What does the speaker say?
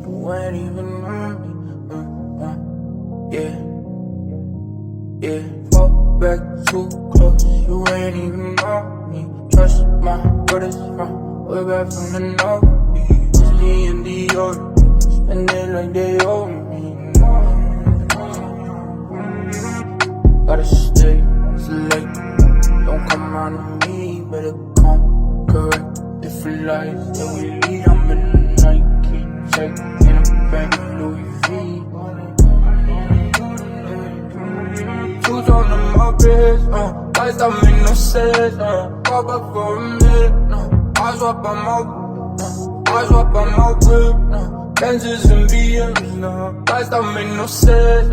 You ain't even on me. Yeah. Fall back too close. You ain't even on me. Trust my brothers from way back from the north. It's the and the old. Spend it like they owe me. Gotta stay select. Don't come on to me. Better come correct. Different lives that we lead. I'm in the Nike check in a bag of Louis V. Shoes on them up wrist, lights that make no sense, pop up for a minute, I swap on my whip, Benzes and BMs, lights that make no sense,